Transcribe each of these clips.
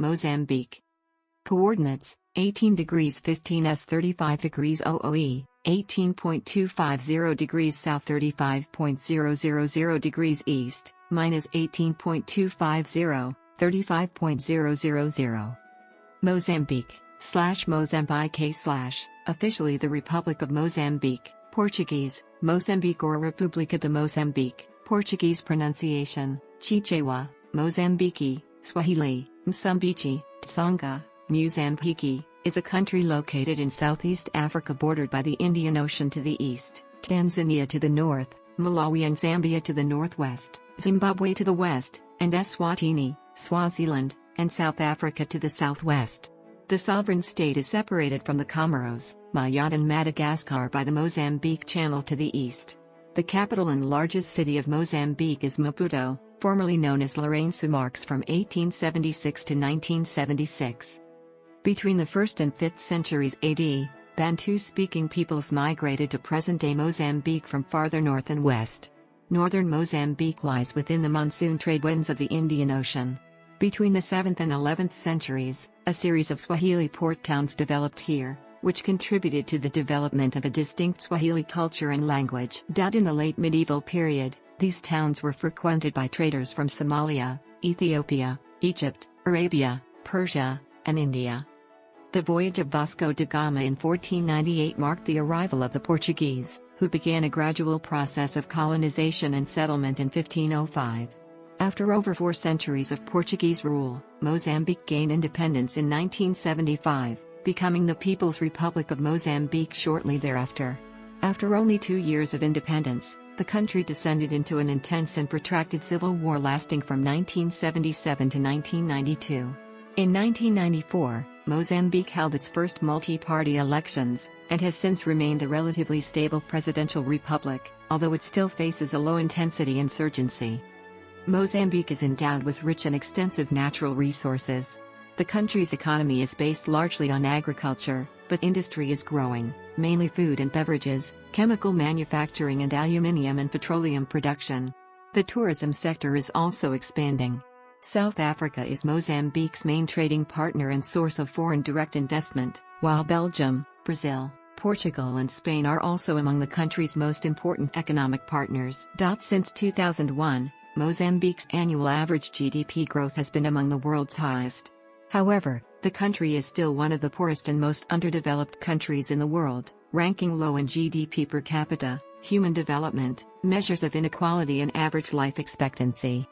Mozambique. Coordinates, 18 degrees 15s 35 degrees OOE, 18.250 degrees south 35.000 degrees east, minus 18.250, 35.000. Mozambique, /Mozambike / officially the Republic of Mozambique, Portuguese, Mozambique or República de Moçambique, Portuguese pronunciation, Chichewa, Mozambiki, Swahili, Msumbiji, Tsonga, Muzambhiki, is a country located in Southeast Africa bordered by the Indian Ocean to the east, Tanzania to the north, Malawi and Zambia to the northwest, Zimbabwe to the west, and Eswatini, Swaziland, and South Africa to the southwest. The sovereign state is separated from the Comoros, Mayotte and Madagascar by the Mozambique Channel to the east. The capital and largest city of Mozambique is Maputo, formerly known as Lourenço Marques from 1876 to 1976. Between the 1st and 5th centuries AD, Bantu-speaking peoples migrated to present-day Mozambique from farther north and west. Northern Mozambique lies within the monsoon trade winds of the Indian Ocean. Between the 7th and 11th centuries, a series of Swahili port towns developed here, which contributed to the development of a distinct Swahili culture and language. In the late medieval period, these towns were frequented by traders from Somalia, Ethiopia, Egypt, Arabia, Persia, and India. The voyage of Vasco da Gama in 1498 marked the arrival of the Portuguese, who began a gradual process of colonization and settlement in 1505. After over 4 centuries of Portuguese rule, Mozambique gained independence in 1975, becoming the People's Republic of Mozambique shortly thereafter. After only 2 years of independence, the country descended into an intense and protracted civil war lasting from 1977 to 1992. In 1994, Mozambique held its first multi-party elections, and has since remained a relatively stable presidential republic, although it still faces a low-intensity insurgency. Mozambique is endowed with rich and extensive natural resources. The country's economy is based largely on agriculture, but industry is growing, mainly food and beverages, chemical manufacturing and aluminium and petroleum production. The tourism sector is also expanding. South Africa is Mozambique's main trading partner and source of foreign direct investment, while Belgium, Brazil, Portugal and Spain are also among the country's most important economic partners. Since 2001, Mozambique's annual average GDP growth has been among the world's highest. However, the country is still one of the poorest and most underdeveloped countries in the world, ranking low in GDP per capita, human development, measures of inequality and average life expectancy.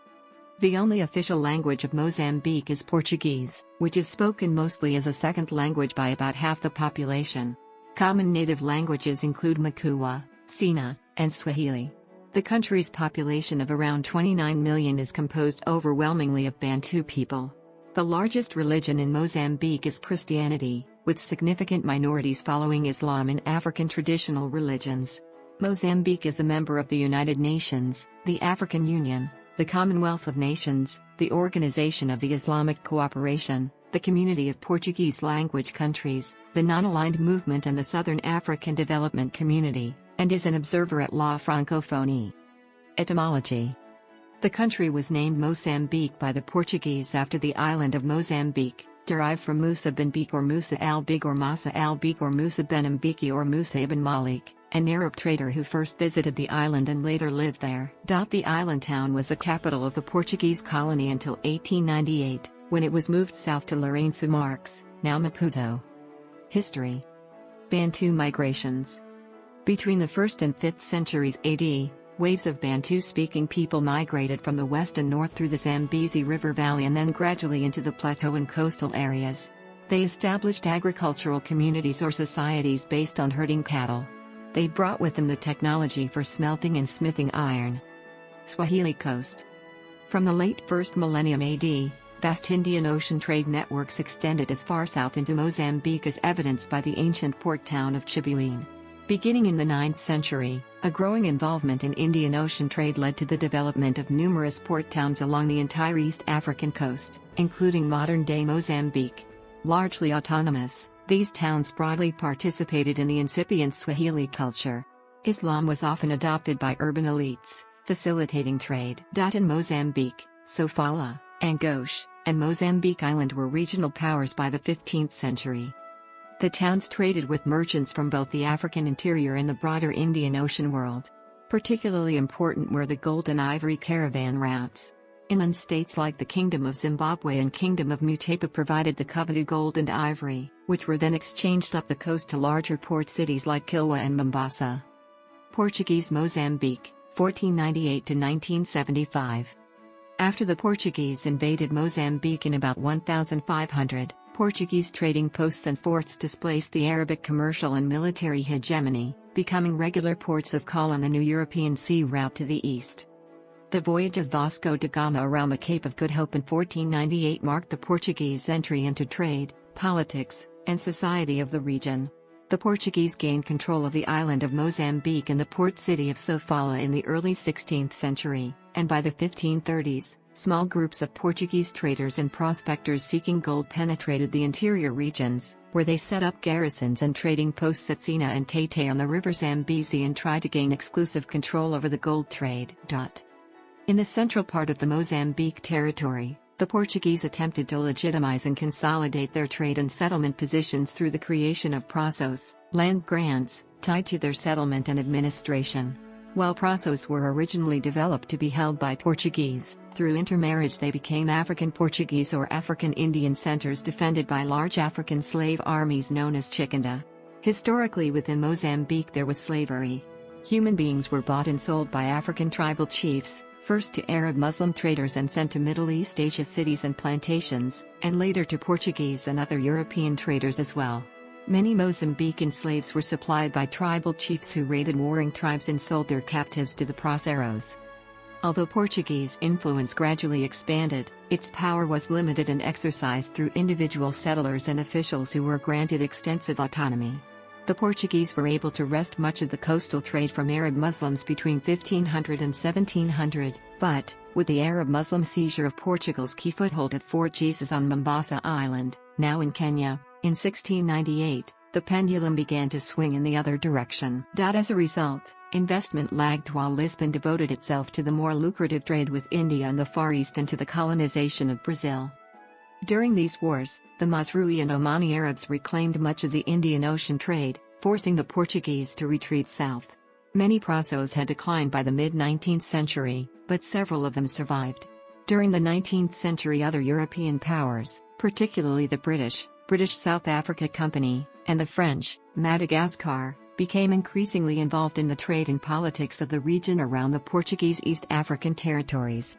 The only official language of Mozambique is Portuguese, which is spoken mostly as a second language by about half the population. Common native languages include Makua, Sina, and Swahili. The country's population of around 29 million is composed overwhelmingly of Bantu people. The largest religion in Mozambique is Christianity, with significant minorities following Islam and African traditional religions. Mozambique is a member of the United Nations, the African Union, the Commonwealth of Nations, the Organization of the Islamic Cooperation, the Community of Portuguese Language Countries, the Non-Aligned Movement and the Southern African Development Community, and is an observer at La Francophonie. Etymology. The country was named Mozambique by the Portuguese after the island of Mozambique, derived from Musa bin Bik or Musa al-Big or Masa al-Bik or Musa ben Mbiki or Musa ibn Malik, an Arab trader who first visited the island and later lived there. The island town was the capital of the Portuguese colony until 1898, when it was moved south to Lourenço Marques, now Maputo. History. Bantu migrations. Between the 1st and 5th centuries AD, waves of Bantu-speaking people migrated from the west and north through the Zambezi River Valley and then gradually into the plateau and coastal areas. They established agricultural communities or societies based on herding cattle. They brought with them the technology for smelting and smithing iron. Swahili Coast. From the late 1st millennium AD, vast Indian Ocean trade networks extended as far south into Mozambique as evidenced by the ancient port town of Chichewa. Beginning in the 9th century, a growing involvement in Indian Ocean trade led to the development of numerous port towns along the entire East African coast, including modern-day Mozambique. Largely autonomous, these towns broadly participated in the incipient Swahili culture. Islam was often adopted by urban elites, facilitating trade. In Mozambique, Sofala, Angoche, and Mozambique Island were regional powers by the 15th century. The towns traded with merchants from both the African interior and the broader Indian Ocean world. Particularly important were the gold and ivory caravan routes. Inland states like the Kingdom of Zimbabwe and Kingdom of Mutapa provided the coveted gold and ivory, which were then exchanged up the coast to larger port cities like Kilwa and Mombasa. Portuguese Mozambique, 1498 to 1975. After the Portuguese invaded Mozambique in about 1500, Portuguese trading posts and forts displaced the Arabic commercial and military hegemony, becoming regular ports of call on the new European sea route to the east. The voyage of Vasco da Gama around the Cape of Good Hope in 1498 marked the Portuguese entry into trade, politics, and society of the region. The Portuguese gained control of the island of Mozambique and the port city of Sofala in the early 16th century, and by the 1530s, small groups of Portuguese traders and prospectors seeking gold penetrated the interior regions, where they set up garrisons and trading posts at Sina and Tete on the river Zambezi and tried to gain exclusive control over the gold trade. In the central part of the Mozambique territory, the Portuguese attempted to legitimize and consolidate their trade and settlement positions through the creation of praços, land grants, tied to their settlement and administration. While praços were originally developed to be held by Portuguese, through intermarriage they became African Portuguese or African Indian centers defended by large African slave armies known as Chichewa. Historically within Mozambique there was slavery. Human beings were bought and sold by African tribal chiefs, first to Arab Muslim traders and sent to Middle East Asia cities and plantations, and later to Portuguese and other European traders as well. Many Mozambican slaves were supplied by tribal chiefs who raided warring tribes and sold their captives to the praçeiros. Although Portuguese influence gradually expanded, its power was limited and exercised through individual settlers and officials who were granted extensive autonomy. The Portuguese were able to wrest much of the coastal trade from Arab Muslims between 1500 and 1700, but, with the Arab Muslim seizure of Portugal's key foothold at Fort Jesus on Mombasa Island, now in Kenya, in 1698, the pendulum began to swing in the other direction. As a result, investment lagged while Lisbon devoted itself to the more lucrative trade with India and the Far East and to the colonization of Brazil. During these wars, the Mazrui and Omani Arabs reclaimed much of the Indian Ocean trade, forcing the Portuguese to retreat south. Many praços had declined by the mid-19th century, but several of them survived. During the 19th century other European powers, particularly the British South Africa Company, and the French, Madagascar, became increasingly involved in the trade and politics of the region around the Portuguese East African territories.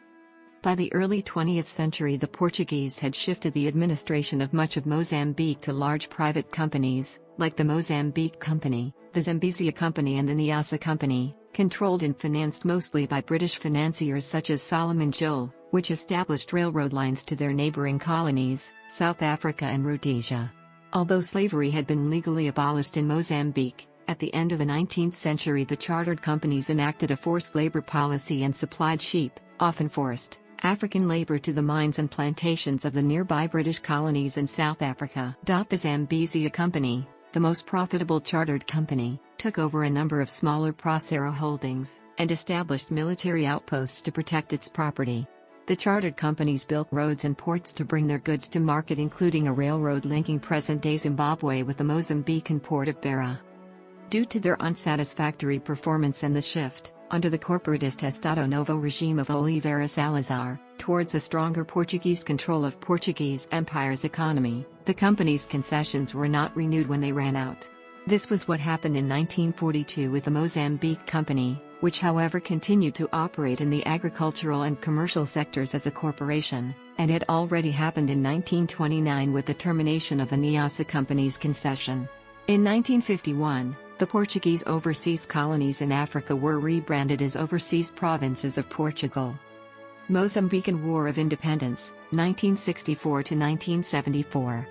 By the early 20th century the Portuguese had shifted the administration of much of Mozambique to large private companies, like the Mozambique Company, the Zambezia Company and the Nyasa Company, controlled and financed mostly by British financiers such as Solomon Joel, which established railroad lines to their neighboring colonies, South Africa and Rhodesia. Although slavery had been legally abolished in Mozambique, at the end of the 19th century the chartered companies enacted a forced labor policy and supplied sheep, often forced, African labor to the mines and plantations of the nearby British colonies in South Africa. The Zambezia Company, the most profitable chartered company, took over a number of smaller praçeiro holdings, and established military outposts to protect its property. The chartered companies built roads and ports to bring their goods to market, including a railroad linking present-day Zimbabwe with the Mozambican port of Beira. Due to their unsatisfactory performance and the shift, under the corporatist Estado Novo regime of Oliveira Salazar, towards a stronger Portuguese control of Portuguese Empire's economy, the company's concessions were not renewed when they ran out. This was what happened in 1942 with the Mozambique Company, which however continued to operate in the agricultural and commercial sectors as a corporation, and had already happened in 1929 with the termination of the Nyasa Company's concession. In 1951, the Portuguese overseas colonies in Africa were rebranded as Overseas Provinces of Portugal. Mozambican War of Independence, 1964 to 1974.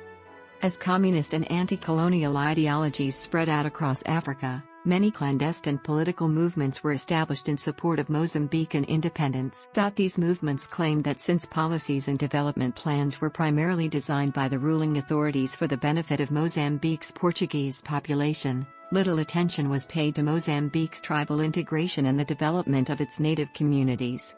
As communist and anti-colonial ideologies spread out across Africa, many clandestine political movements were established in support of Mozambican independence. These movements claimed that since policies and development plans were primarily designed by the ruling authorities for the benefit of Mozambique's Portuguese population, little attention was paid to Mozambique's tribal integration and the development of its native communities.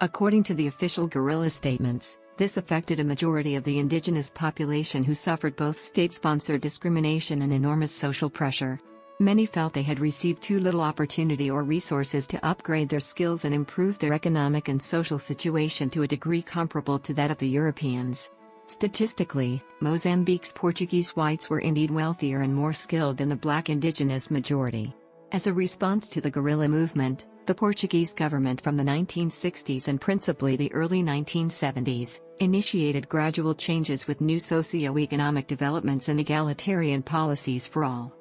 According to the official guerrilla statements, this affected a majority of the indigenous population who suffered both state-sponsored discrimination and enormous social pressure. Many felt they had received too little opportunity or resources to upgrade their skills and improve their economic and social situation to a degree comparable to that of the Europeans. Statistically, Mozambique's Portuguese whites were indeed wealthier and more skilled than the black indigenous majority. As a response to the guerrilla movement, the Portuguese government from the 1960s and principally the early 1970s, initiated gradual changes with new socio-economic developments and egalitarian policies for all.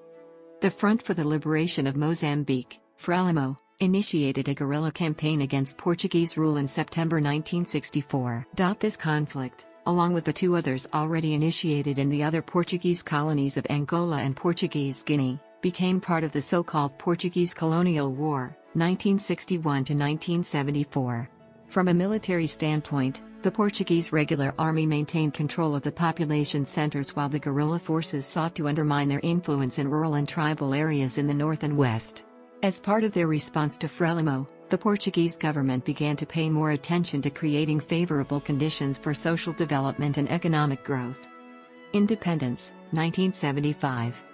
The Front for the Liberation of Mozambique, FRELIMO, initiated a guerrilla campaign against Portuguese rule in September 1964. This conflict, along with the two others already initiated in the other Portuguese colonies of Angola and Portuguese Guinea, became part of the so-called Portuguese Colonial War, 1961 to 1974. From a military standpoint, the Portuguese regular army maintained control of the population centers while the guerrilla forces sought to undermine their influence in rural and tribal areas in the north and west. As part of their response to FRELIMO, the Portuguese government began to pay more attention to creating favorable conditions for social development and economic growth. Independence, 1975.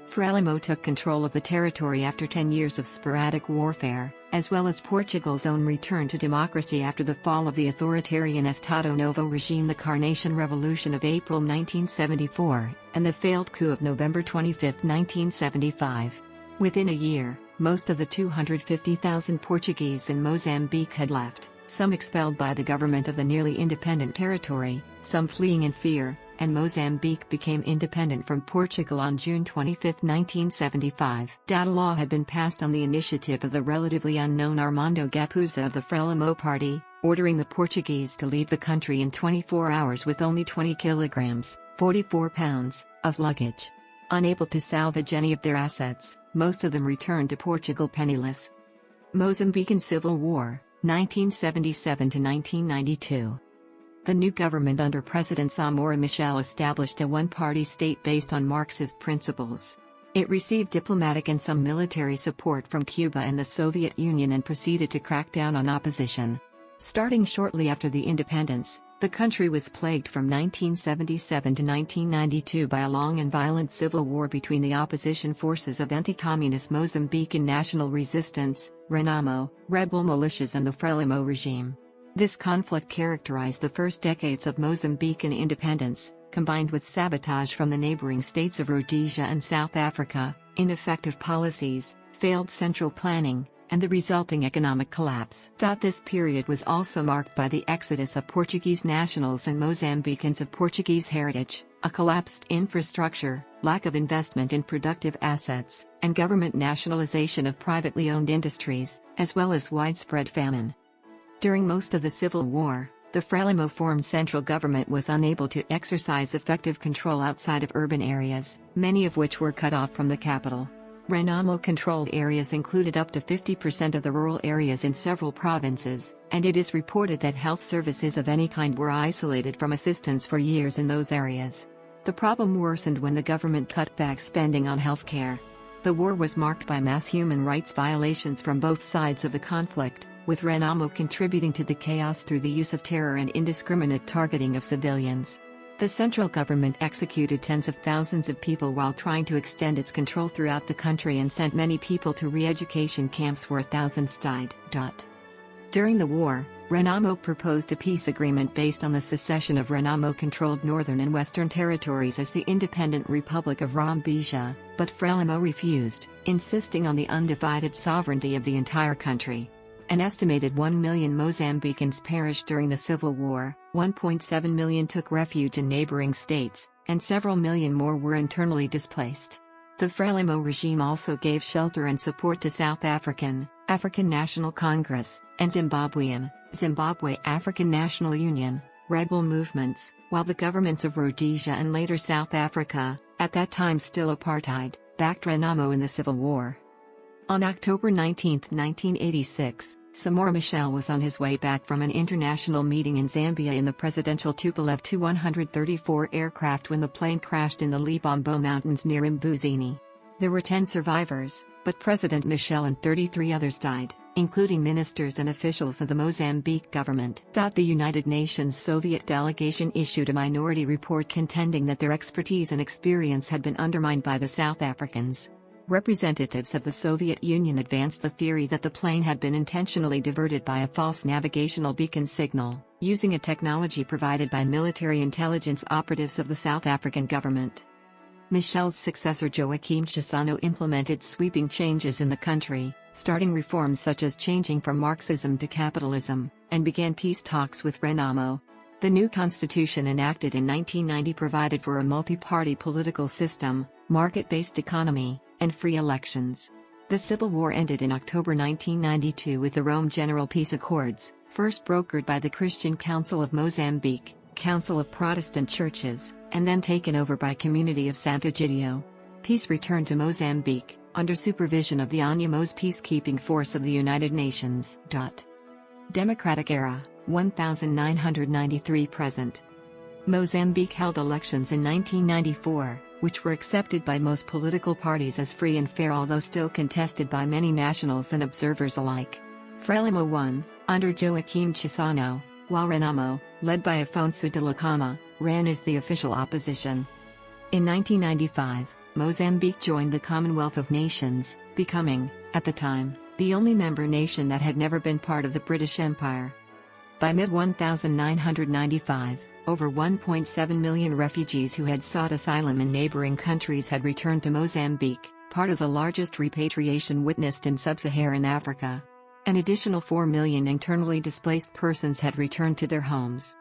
FRELIMO took control of the territory after 10 years of sporadic warfare, as well as Portugal's own return to democracy after the fall of the authoritarian Estado Novo regime, the Carnation Revolution of April 1974, and the failed coup of November 25, 1975. Within a year, most of the 250,000 Portuguese in Mozambique had left, some expelled by the government of the nearly independent territory, some fleeing in fear, and Mozambique became independent from Portugal on June 25, 1975. A law had been passed on the initiative of the relatively unknown Armando Guebuza of the FRELIMO party, ordering the Portuguese to leave the country in 24 hours with only 20 kilograms, 44 pounds, of luggage. Unable to salvage any of their assets, most of them returned to Portugal penniless. Mozambican Civil War, 1977 to 1992. The new government under President Samora Machel established a one-party state based on Marxist principles. It received diplomatic and some military support from Cuba and the Soviet Union and proceeded to crack down on opposition. Starting shortly after the independence, the country was plagued from 1977 to 1992 by a long and violent civil war between the opposition forces of anti-communist Mozambican National Resistance, RENAMO, rebel militias and the FRELIMO regime. This conflict characterized the first decades of Mozambican independence, combined with sabotage from the neighboring states of Rhodesia and South Africa, ineffective policies, failed central planning, and the resulting economic collapse. This period was also marked by the exodus of Portuguese nationals and Mozambicans of Portuguese heritage, a collapsed infrastructure, lack of investment in productive assets, and government nationalization of privately owned industries, as well as widespread famine. During most of the Civil War, the FRELIMO-formed central government was unable to exercise effective control outside of urban areas, many of which were cut off from the capital. RENAMO-controlled areas included up to 50% of the rural areas in several provinces, and it is reported that health services of any kind were isolated from assistance for years in those areas. The problem worsened when the government cut back spending on healthcare. The war was marked by mass human rights violations from both sides of the conflict, with RENAMO contributing to the chaos through the use of terror and indiscriminate targeting of civilians. The central government executed tens of thousands of people while trying to extend its control throughout the country and sent many people to re-education camps where thousands died. During the war, RENAMO proposed a peace agreement based on the secession of RENAMO-controlled northern and western territories as the independent Republic of Mozambique, but FRELIMO refused, insisting on the undivided sovereignty of the entire country. An estimated 1 million Mozambicans perished during the Civil War, 1.7 million took refuge in neighboring states, and several million more were internally displaced. The FRELIMO regime also gave shelter and support to South African National Congress, and Zimbabwe African National Union, rebel movements, while the governments of Rhodesia and later South Africa, at that time still apartheid, backed RENAMO in the Civil War. On October 19, 1986, Samora Machel was on his way back from an international meeting in Zambia in the presidential Tupolev Tu-134 aircraft when the plane crashed in the Libombo Mountains near Mbuzini. There were 10 survivors, but President Machel and 33 others died. including ministers and officials of the Mozambique government. The United Nations Soviet delegation issued a minority report contending that their expertise and experience had been undermined by the South Africans. Representatives of the Soviet Union advanced the theory that the plane had been intentionally diverted by a false navigational beacon signal, using a technology provided by military intelligence operatives of the South African government. Michel's successor Joaquim Chissano implemented sweeping changes in the country, starting reforms such as changing from Marxism to capitalism, and began peace talks with Renamo. The new constitution enacted in 1990 provided for a multi-party political system, market-based economy, and free elections. The Civil War ended in October 1992 with the Rome General Peace Accords, first brokered by the Christian Council of Mozambique, Council of Protestant Churches, and then taken over by Community of Sant'Egidio. Peace returned to Mozambique, under supervision of the ANUMOS peacekeeping force of the United Nations. Democratic era, 1993 present. Mozambique held elections in 1994, which were accepted by most political parties as free and fair, although still contested by many nationals and observers alike. Frelimo won, under Joaquim Chissano, while Renamo, led by Afonso Dhlakama, ran as the official opposition. In 1995, Mozambique joined the Commonwealth of Nations, becoming, at the time, the only member nation that had never been part of the British Empire. By mid-1995, over 1.7 million refugees who had sought asylum in neighboring countries had returned to Mozambique, part of the largest repatriation witnessed in sub-Saharan Africa. An additional 4 million internally displaced persons had returned to their homes.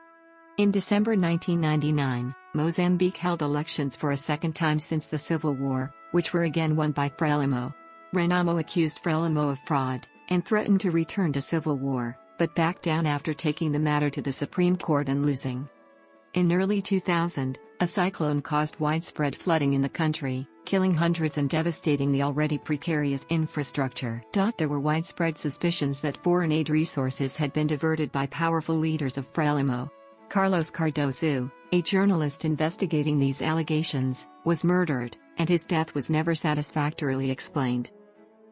In December 1999, Mozambique held elections for a second time since the Civil War, which were again won by Frelimo. Renamo accused Frelimo of fraud, and threatened to return to civil war, but backed down after taking the matter to the Supreme Court and losing. In early 2000, a cyclone caused widespread flooding in the country, killing hundreds and devastating the already precarious infrastructure. There were widespread suspicions that foreign aid resources had been diverted by powerful leaders of Frelimo. Carlos Cardoso, a journalist investigating these allegations, was murdered, and his death was never satisfactorily explained.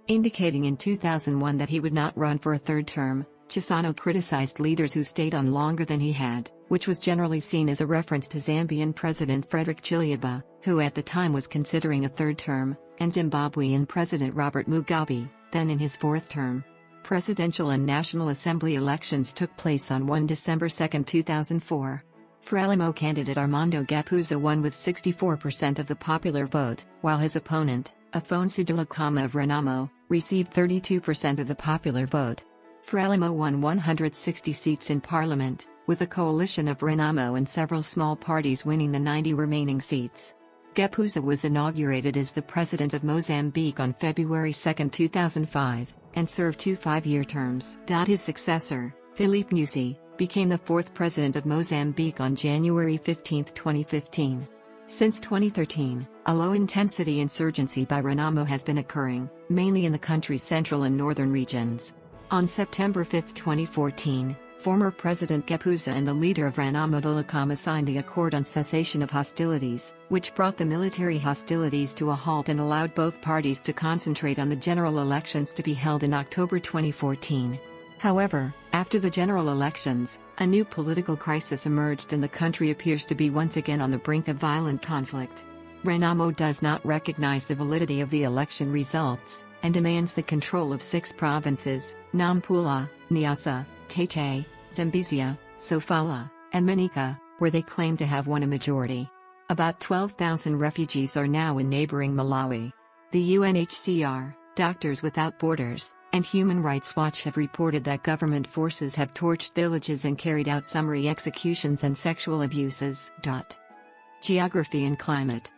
Indicating in 2001 that he would not run for a third term, Chissano criticized leaders who stayed on longer than he had, which was generally seen as a reference to Zambian President Frederick Chichewa, who at the time was considering a third term, and Zimbabwean President Robert Mugabe, then in his fourth term. Presidential and National Assembly elections took place on 1 December 2, 2004. Frelimo candidate Armando Guebuza won with 64% of the popular vote, while his opponent, Afonso Dhlakama of Renamo, received 32% of the popular vote. Frelimo won 160 seats in parliament, with a coalition of Renamo and several small parties winning the 90 remaining seats. Guebuza was inaugurated as the president of Mozambique on February 2, 2005, and served 2 5-year terms. His successor, Filipe Nyusi, became the fourth president of Mozambique on January 15, 2015. Since 2013, a low-intensity insurgency by Renamo has been occurring, mainly in the country's central and northern regions. On September 5, 2014, former President Guebuza and the leader of Renamo Dhlakama signed the Accord on Cessation of Hostilities, which brought the military hostilities to a halt and allowed both parties to concentrate on the general elections to be held in October 2014. However, after the general elections, a new political crisis emerged and the country appears to be once again on the brink of violent conflict. Renamo does not recognize the validity of the election results, and demands the control of 6 provinces, Nampula, Niassa, Tete, Zambezia, Sofala, and Manica, where they claim to have won a majority. About 12,000 refugees are now in neighboring Malawi. The UNHCR, Doctors Without Borders, and Human Rights Watch have reported that government forces have torched villages and carried out summary executions and sexual abuses. Geography and climate.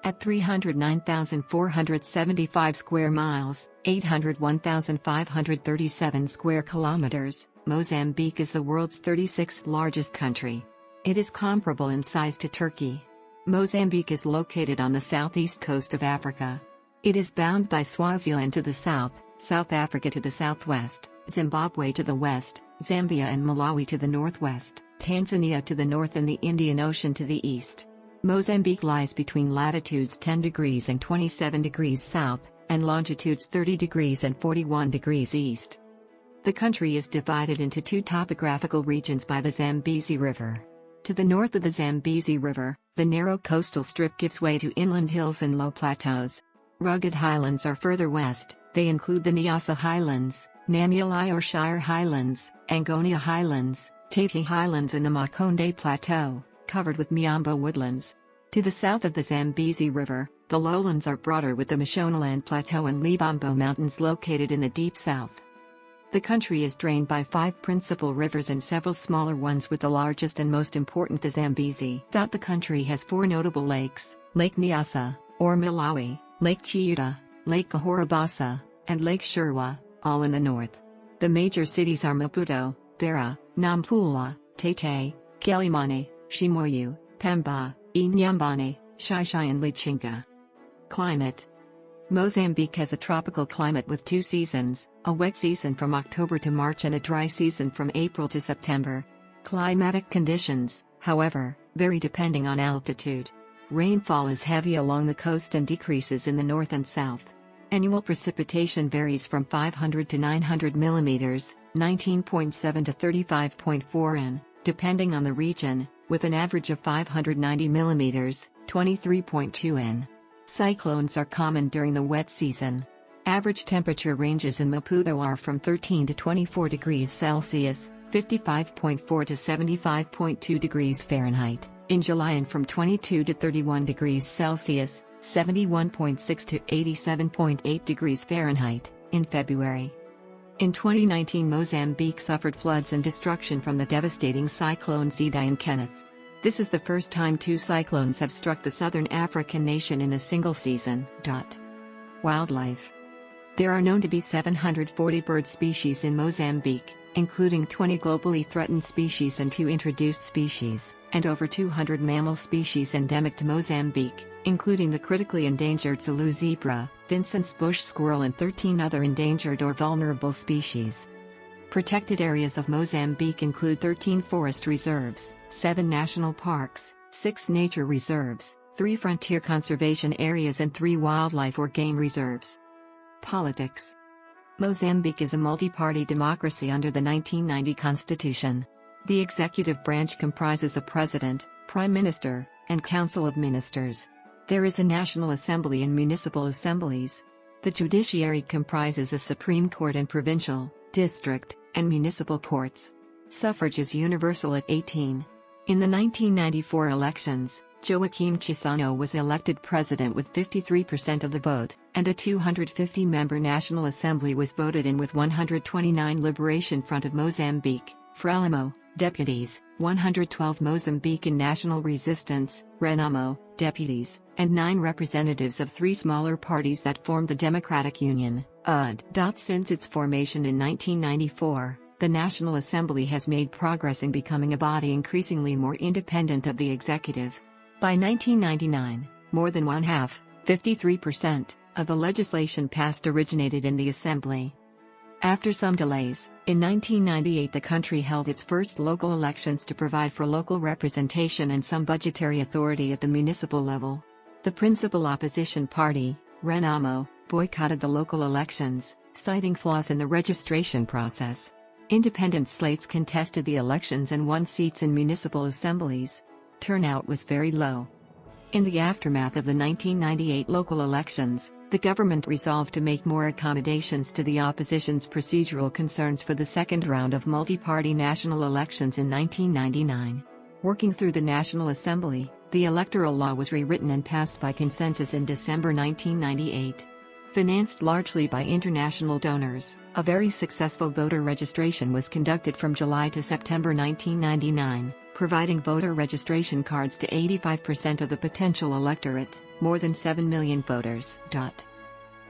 At 309,475 square miles, 801,537 square kilometers, Mozambique is the world's 36th largest country. It is comparable in size to Turkey. Mozambique is located on the southeast coast of Africa. It is bound by Swaziland to the south, South Africa to the southwest, Zimbabwe to the west, Zambia and Malawi to the northwest, Tanzania to the north and the Indian Ocean to the east. Mozambique lies between latitudes 10 degrees and 27 degrees south, and longitudes 30 degrees and 41 degrees east. The country is divided into two topographical regions by the Zambezi River. To the north of the Zambezi River, the narrow coastal strip gives way to inland hills and low plateaus. Rugged highlands are further west. They include the Nyasa Highlands, Namuli or Shire Highlands, Angonia Highlands, Tati Highlands and the Makonde Plateau, covered with Miamba woodlands. To the south of the Zambezi River, the lowlands are broader with the Mashonaland Plateau and Libombo Mountains located in the deep south. The country is drained by 5 principal rivers and several smaller ones, with the largest and most important the Zambezi. The country has 4 notable lakes: Lake Nyasa, or Malawi, Lake Chichewa, Lake Kahorobasa, and Lake Shirwa, all in the north. The major cities are Maputo, Beira, Nampula, Tete, Quelimane, Chimoio, Pemba, Inhambane, Xai-Xai and Lichinga. Climate. Mozambique has a tropical climate with 2 seasons, a wet season from October to March and a dry season from April to September. Climatic conditions, however, vary depending on altitude. Rainfall is heavy along the coast and decreases in the north and south. Annual precipitation varies from 500 to 900 mm, 19.7 to 35.4 in, depending on the region, with an average of 590 mm, 23.2 in. Cyclones are common during the wet season. Average temperature ranges in Maputo are from 13 to 24 degrees Celsius, 55.4 to 75.2 degrees Fahrenheit, in July, and from 22 to 31 degrees Celsius, 71.6 to 87.8 degrees Fahrenheit, in February. In 2019, Mozambique suffered floods and destruction from the devastating cyclones Idai and Kenneth. This is the first time 2 cyclones have struck the southern African nation in a single season. Wildlife. There are known to be 740 bird species in Mozambique, including 20 globally threatened species and 2 introduced species, and over 200 mammal species endemic to Mozambique, including the critically endangered Zulu zebra, Vincent's bush squirrel and 13 other endangered or vulnerable species. Protected areas of Mozambique include 13 forest reserves, 7 national parks, 6 nature reserves, 3 frontier conservation areas and 3 wildlife or game reserves. Politics. Mozambique is a multi-party democracy under the 1990 constitution. The executive branch comprises a president, prime minister, and council of ministers. There is a national assembly and municipal assemblies. The judiciary comprises a supreme court and provincial, district, and municipal courts. Suffrage is universal at 18. In the 1994 elections, Joaquim Chissano was elected president with 53% of the vote, and a 250-member National Assembly was voted in with 129 Liberation Front of Mozambique, Frelimo, deputies, 112 Mozambican National Resistance, Renamo, deputies, and 9 representatives of 3 smaller parties that formed the Democratic Union, UD. Since its formation in 1994, the National Assembly has made progress in becoming a body increasingly more independent of the executive. By 1999, more than 53%, of the legislation passed originated in the Assembly. After some delays, in 1998 the country held its first local elections to provide for local representation and some budgetary authority at the municipal level. The principal opposition party, Renamo, boycotted the local elections, citing flaws in the registration process. Independent slates contested the elections and won seats in municipal assemblies. Turnout was very low. In the aftermath of the 1998 local elections, the government resolved to make more accommodations to the opposition's procedural concerns for the second round of multi-party national elections in 1999. Working through the National Assembly, the electoral law was rewritten and passed by consensus in December 1998. Financed largely by international donors, a very successful voter registration was conducted from July to September 1999, providing voter registration cards to 85% of the potential electorate, more than 7 million voters.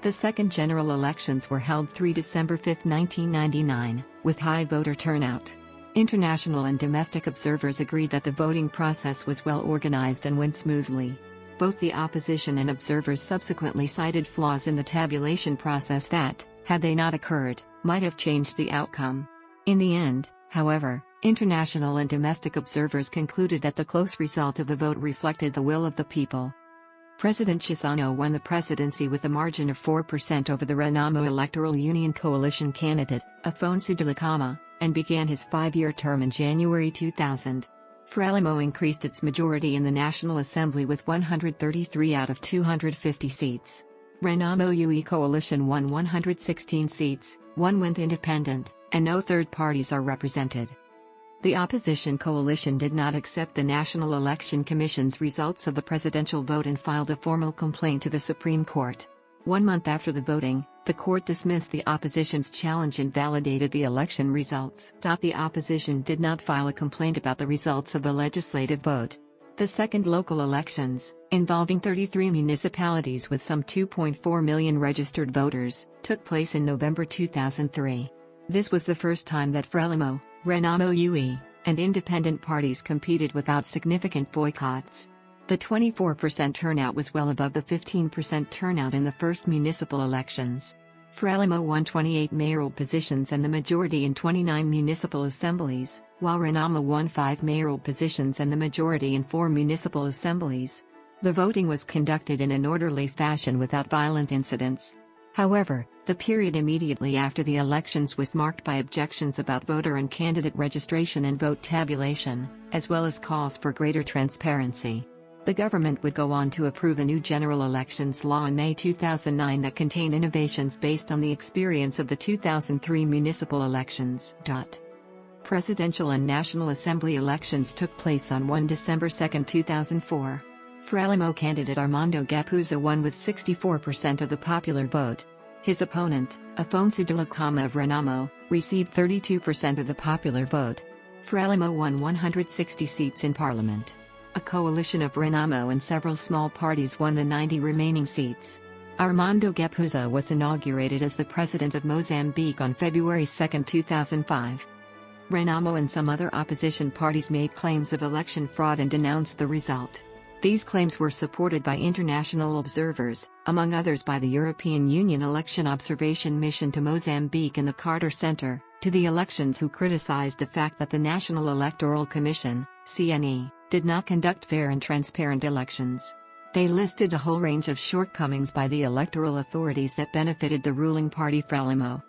The second general elections were held 3 December 5, 1999, with high voter turnout. International and domestic observers agreed that the voting process was well organized and went smoothly. Both the opposition and observers subsequently cited flaws in the tabulation process that, had they not occurred, might have changed the outcome. In the end, however, international and domestic observers concluded that the close result of the vote reflected the will of the people. President Chissano won the presidency with a margin of 4% over the Renamo Electoral Union coalition candidate, Afonso Dhlakama, and began his 5-year term in January 2000. Frelimo increased its majority in the National Assembly with 133 out of 250 seats. Renamo UE coalition won 116 seats, 1 went independent, and no third parties are represented. The opposition coalition did not accept the National Election Commission's results of the presidential vote and filed a formal complaint to the Supreme Court. 1 month after the voting, the court dismissed the opposition's challenge and validated the election results. The opposition did not file a complaint about the results of the legislative vote. The second local elections, involving 33 municipalities with some 2.4 million registered voters, took place in November 2003. This was the first time that Frelimo, Renamo UE, and independent parties competed without significant boycotts. The 24% turnout was well above the 15% turnout in the first municipal elections. Frelimo won 28 mayoral positions and the majority in 29 municipal assemblies, while Renamo won 5 mayoral positions and the majority in 4 municipal assemblies. The voting was conducted in an orderly fashion without violent incidents. However, the period immediately after the elections was marked by objections about voter and candidate registration and vote tabulation, as well as calls for greater transparency. The government would go on to approve a new general elections law in May 2009 that contained innovations based on the experience of the 2003 municipal elections. Presidential and National Assembly elections took place on 1 December 2, 2004. Frelimo candidate Armando Guepuza won with 64% of the popular vote. His opponent, Afonso Dhlakama of Renamo, received 32% of the popular vote. Frelimo won 160 seats in parliament. A coalition of Renamo and several small parties won the 90 remaining seats. Armando Guepuza was inaugurated as the president of Mozambique on February 2, 2005. Renamo and some other opposition parties made claims of election fraud and denounced the result. These claims were supported by international observers, among others by the European Union Election Observation Mission to Mozambique and the Carter Center to the Elections, who criticized the fact that the National Electoral Commission, CNE, did not conduct fair and transparent elections. They listed a whole range of shortcomings by the electoral authorities that benefited the ruling party Frelimo.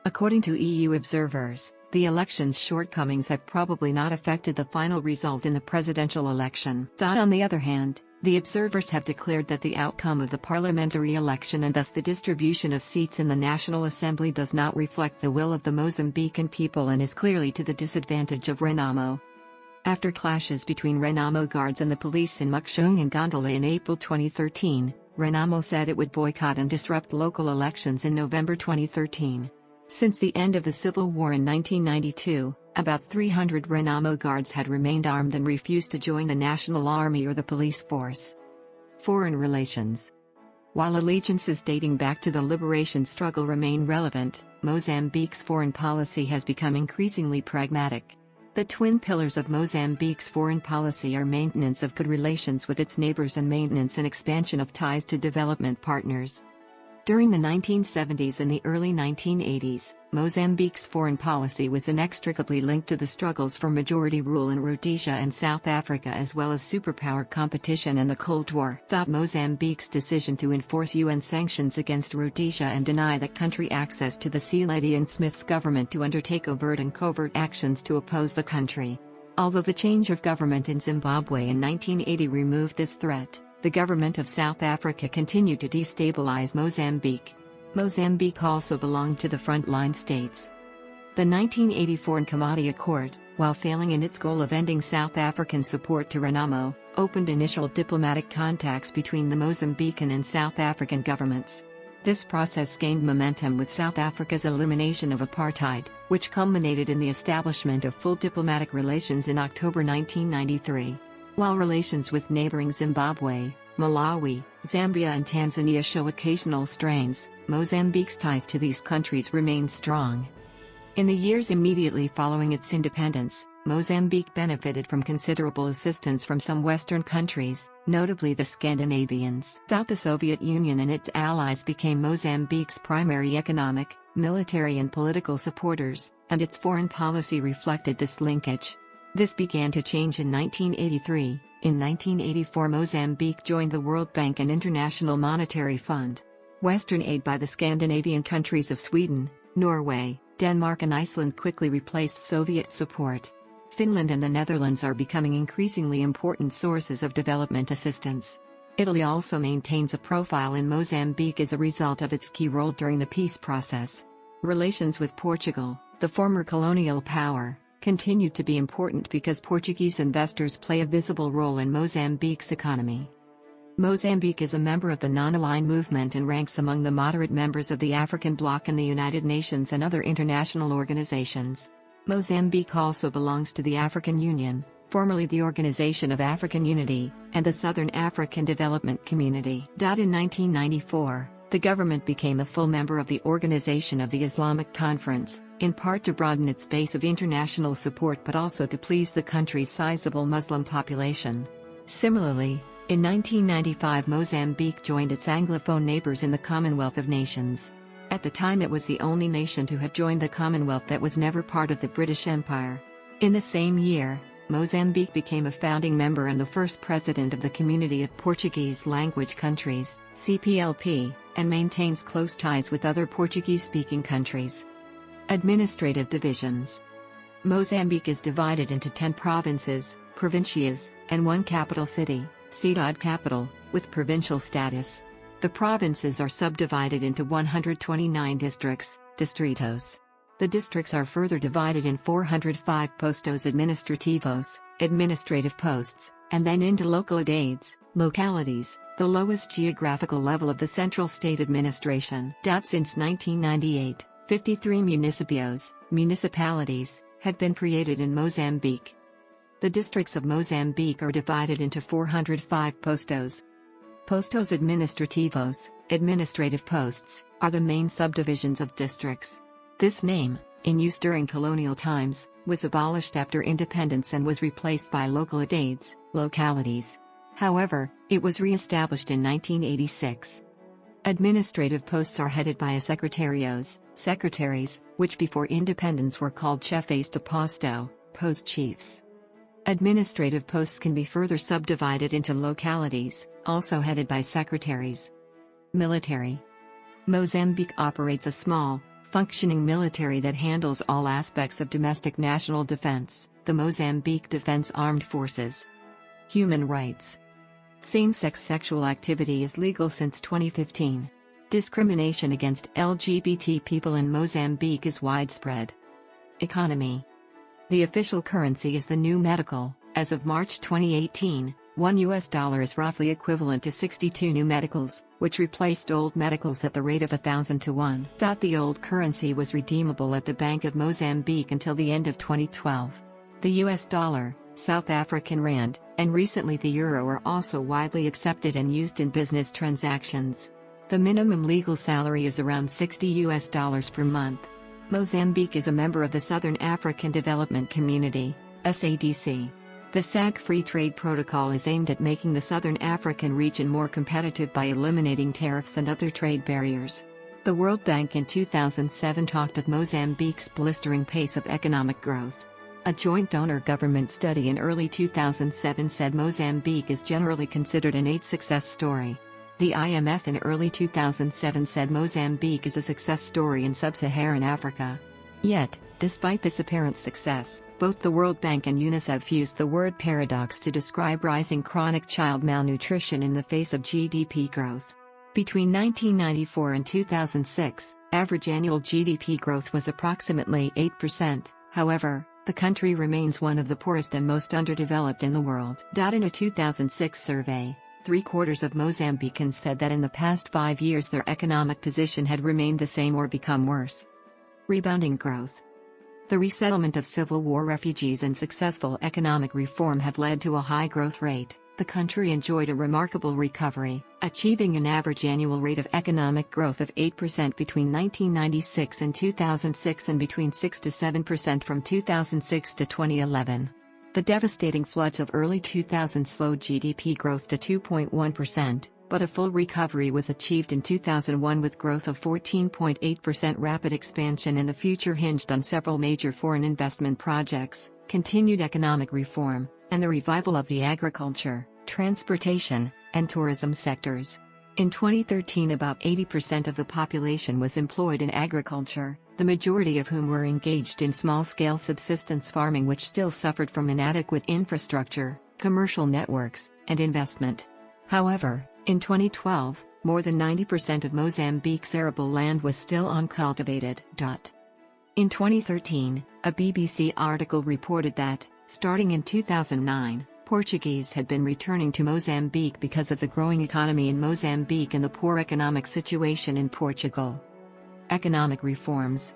According to EU observers, the election's shortcomings have probably not affected the final result in the presidential election. On the other hand, the observers have declared that the outcome of the parliamentary election and thus the distribution of seats in the National Assembly does not reflect the will of the Mozambican people and is clearly to the disadvantage of Renamo. After clashes between Renamo guards and the police in Muxung and Gondola in April 2013, Renamo said it would boycott and disrupt local elections in November 2013. Since the end of the civil war in 1992, about 300 Renamo guards had remained armed and refused to join the National Army or the police force. Foreign relations. While allegiances dating back to the liberation struggle remain relevant, Mozambique's foreign policy has become increasingly pragmatic. The twin pillars of Mozambique's foreign policy are maintenance of good relations with its neighbors and maintenance and expansion of ties to development partners. During the 1970s and the early 1980s, Mozambique's foreign policy was inextricably linked to the struggles for majority rule in Rhodesia and South Africa, as well as superpower competition and the Cold War. Mozambique's decision to enforce UN sanctions against Rhodesia and deny that country access to the sea led Ian Smith's government to undertake overt and covert actions to oppose the country. Although the change of government in Zimbabwe in 1980 removed this threat, the government of South Africa continued to destabilize Mozambique. Mozambique also belonged to the frontline states. The 1984 Nkomati Accord, while failing in its goal of ending South African support to Renamo, opened initial diplomatic contacts between the Mozambican and South African governments. This process gained momentum with South Africa's elimination of apartheid, which culminated in the establishment of full diplomatic relations in October 1993. While relations with neighboring Zimbabwe, Malawi, Zambia and Tanzania show occasional strains, Mozambique's ties to these countries remain strong. In the years immediately following its independence, Mozambique benefited from considerable assistance from some Western countries, notably the Scandinavians. The Soviet Union and its allies became Mozambique's primary economic, military and political supporters, and its foreign policy reflected this linkage. This began to change in 1983. In 1984, Mozambique joined the World Bank and International Monetary Fund. Western aid by the Scandinavian countries of Sweden, Norway, Denmark and Iceland quickly replaced Soviet support. Finland and the Netherlands are becoming increasingly important sources of development assistance. Italy also maintains a profile in Mozambique as a result of its key role during the peace process. Relations with Portugal, the former colonial power, continued to be important because Portuguese investors play a visible role in Mozambique's economy. Mozambique is a member of the Non-Aligned Movement and ranks among the moderate members of the African Bloc and the United Nations and other international organizations. Mozambique also belongs to the African Union, formerly the Organization of African Unity, and the Southern African Development Community. In 1994, the government became a full member of the Organization of the Islamic Conference, in part to broaden its base of international support but also to please the country's sizable Muslim population. Similarly, in 1995 Mozambique joined its Anglophone neighbors in the Commonwealth of Nations. At the time it was the only nation to have joined the Commonwealth that was never part of the British Empire. In the same year, Mozambique became a founding member and the first president of the Community of Portuguese Language Countries, CPLP, and maintains close ties with other Portuguese-speaking countries. Administrative divisions. Mozambique is divided into 10 provinces, provincias, and one capital city, Cidade Capital, with provincial status. The provinces are subdivided into 129 districts, distritos. The districts are further divided in 405 postos administrativos, administrative posts, and then into localidades, localities, the lowest geographical level of the central state administration. Since 1998, 53 municipios, municipalities, have been created in Mozambique. The districts of Mozambique are divided into 405 postos. Postos administrativos, administrative posts, are the main subdivisions of districts. This name, in use during colonial times, was abolished after independence and was replaced by localidades, localities. However, it was re-established in 1986. Administrative posts are headed by a secretarios, secretaries, which before independence were called chefes de posto, post chiefs. Administrative posts can be further subdivided into localities, also headed by secretaries. Military. Mozambique operates a small, functioning military that handles all aspects of domestic national defense, the Mozambique Defense Armed Forces. Human rights. Same-sex sexual activity is legal since 2015. Discrimination against LGBT people in Mozambique is widespread. Economy. The official currency is the new medical. As of March 2018, $1 is roughly equivalent to 62 new medicals, which replaced old medicals at the rate of 1,000 to 1. The old currency was redeemable at the Bank of Mozambique until the end of 2012. The US dollar, South African rand, and recently the euro are also widely accepted and used in business transactions. The minimum legal salary is around $60 per month. Mozambique is a member of the Southern African Development Community, SADC. The SAC Free Trade Protocol is aimed at making the Southern African region more competitive by eliminating tariffs and other trade barriers. The World Bank in 2007 talked of Mozambique's blistering pace of economic growth. A joint donor-government study in early 2007 said Mozambique is generally considered an aid success story. The IMF in early 2007 said Mozambique is a success story in sub-Saharan Africa. Yet, despite this apparent success, both the World Bank and UNICEF used the word paradox to describe rising chronic child malnutrition in the face of GDP growth. Between 1994 and 2006, average annual GDP growth was approximately 8%, however, the country remains one of the poorest and most underdeveloped in the world. In a 2006 survey, 3/4 of Mozambicans said that in the past 5 years their economic position had remained the same or become worse. Rebounding growth. The resettlement of Civil War refugees and successful economic reform have led to a high growth rate. The country enjoyed a remarkable recovery, achieving an average annual rate of economic growth of 8% between 1996 and 2006 and between 6 to 7% from 2006 to 2011. The devastating floods of early 2000 slowed GDP growth to 2.1%, but a full recovery was achieved in 2001 with growth of 14.8%. Rapid expansion in the future hinged on several major foreign investment projects, continued economic reform, and the revival of the agriculture, transportation, and tourism sectors. In 2013, about 80% of the population was employed in agriculture, the majority of whom were engaged in small-scale subsistence farming, which still suffered from inadequate infrastructure, commercial networks, and investment. However, in 2012, more than 90% of Mozambique's arable land was still uncultivated. In 2013, a BBC article reported that, starting in 2009, Portuguese had been returning to Mozambique because of the growing economy in Mozambique and the poor economic situation in Portugal. Economic reforms.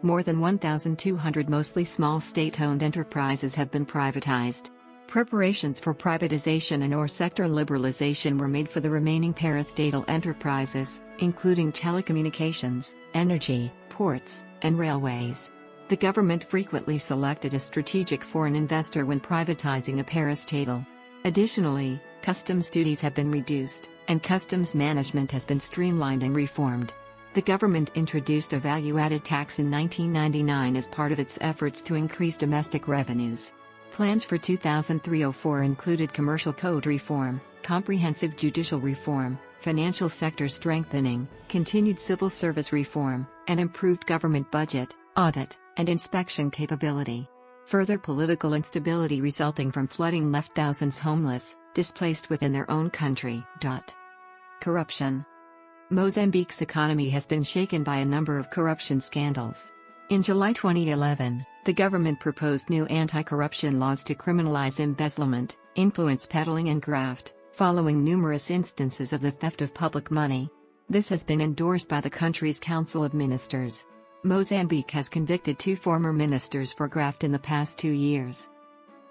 More than 1,200 mostly small state-owned enterprises have been privatized. Preparations for privatization and/or sector liberalization were made for the remaining parastatal enterprises, including telecommunications, energy, ports, and railways. The government frequently selected a strategic foreign investor when privatizing a parastatal. Additionally, customs duties have been reduced, and customs management has been streamlined and reformed. The government introduced a value-added tax in 1999 as part of its efforts to increase domestic revenues. Plans for 2003-04 included commercial code reform, comprehensive judicial reform, financial sector strengthening, continued civil service reform, and improved government budget, audit, and inspection capability. Further political instability resulting from flooding left thousands homeless, displaced within their own country. Corruption. Mozambique's economy has been shaken by a number of corruption scandals. In July 2011, the government proposed new anti-corruption laws to criminalize embezzlement, influence peddling and graft, following numerous instances of the theft of public money. This has been endorsed by the country's Council of Ministers. Mozambique has convicted 2 former ministers for graft in the past 2 years.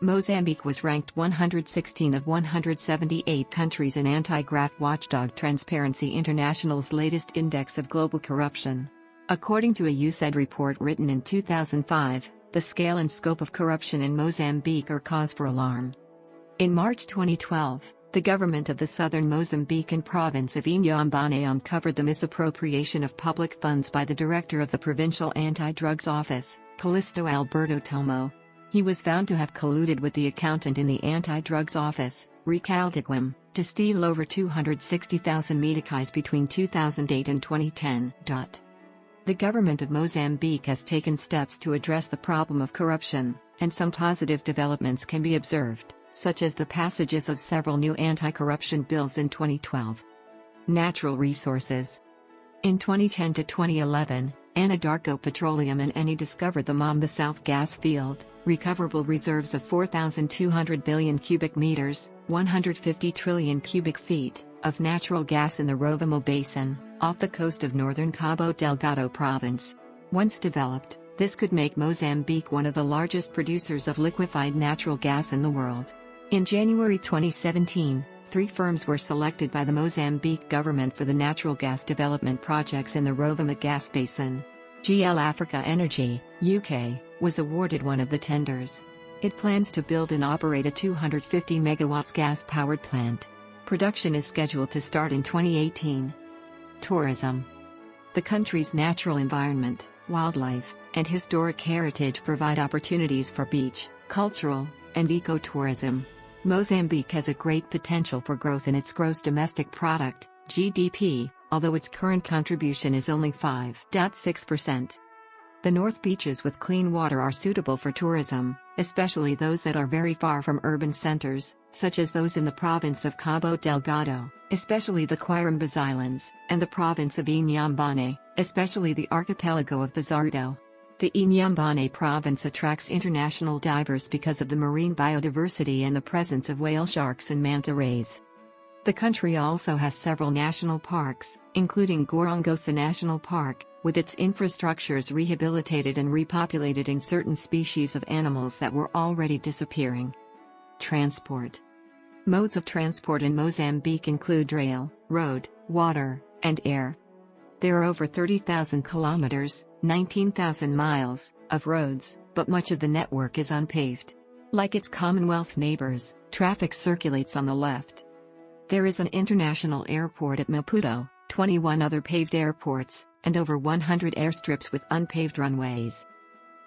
Mozambique was ranked 116 of 178 countries in anti-graft watchdog Transparency International's latest index of global corruption. According to a USAID report written in 2005, the scale and scope of corruption in Mozambique are cause for alarm. In March 2012, the government of the southern Mozambican province of Inhambane uncovered the misappropriation of public funds by the director of the Provincial Anti-Drugs Office, Callisto Alberto Tomo. He was found to have colluded with the accountant in the Anti-Drugs Office, Recaldigwim, to steal over 260,000 meticais between 2008 and 2010. The government of Mozambique has taken steps to address the problem of corruption, and some positive developments can be observed, such as the passages of several new anti-corruption bills in 2012. Natural resources. In 2010 to 2011, Anadarko Petroleum and Eni discovered the Mamba South gas field, recoverable reserves of 4,200 billion cubic meters, 150 trillion cubic feet, of natural gas in the Rovuma Basin, off the coast of northern Cabo Delgado province. Once developed, this could make Mozambique one of the largest producers of liquefied natural gas in the world. In January 2017, 3 firms were selected by the Mozambique government for the natural gas development projects in the Rovuma gas basin. GL Africa Energy, UK, was awarded one of the tenders. It plans to build and operate a 250 megawatts gas-powered plant. Production is scheduled to start in 2018. Tourism. The country's natural environment, wildlife, and historic heritage provide opportunities for beach, cultural, and ecotourism. Mozambique has a great potential for growth in its gross domestic product, GDP, although its current contribution is only 5.6%. The North beaches with clean water are suitable for tourism, especially those that are very far from urban centers, such as those in the province of Cabo Delgado, especially the Quirembas Islands, and the province of Inhambane, especially the archipelago of Bizardo. The Inhambane province attracts international divers because of the marine biodiversity and the presence of whale sharks and manta rays. The country also has several national parks, including Gorongosa National Park, with its infrastructures rehabilitated and repopulated in certain species of animals that were already disappearing. Transport. Modes of transport in Mozambique include rail, road, water, and air. There are over 30,000 kilometers, 19,000 miles, of roads, but much of the network is unpaved. Like its Commonwealth neighbors, traffic circulates on the left. There is an international airport at Maputo, 21 other paved airports, and over 100 airstrips with unpaved runways.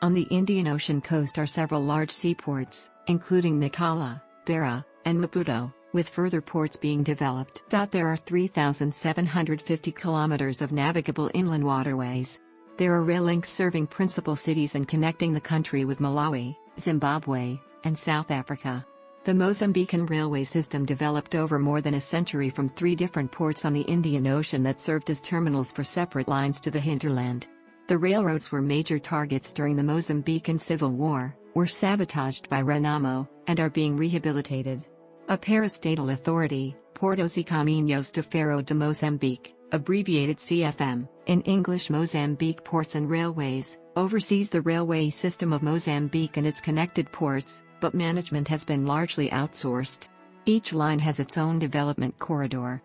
On the Indian Ocean coast are several large seaports, including Nacala, Beira, and Maputo, with further ports being developed. There are 3,750 kilometers of navigable inland waterways. There are rail links serving principal cities and connecting the country with Malawi, Zimbabwe, and South Africa. The Mozambican railway system developed over more than a century from 3 different ports on the Indian Ocean that served as terminals for separate lines to the hinterland. The railroads were major targets during the Mozambican Civil War, were sabotaged by Renamo, and are being rehabilitated. A parastatal authority, Portos e Caminhos de Ferro de Moçambique, abbreviated CFM, in English Mozambique Ports and Railways, oversees the railway system of Mozambique and its connected ports, but management has been largely outsourced. Each line has its own development corridor.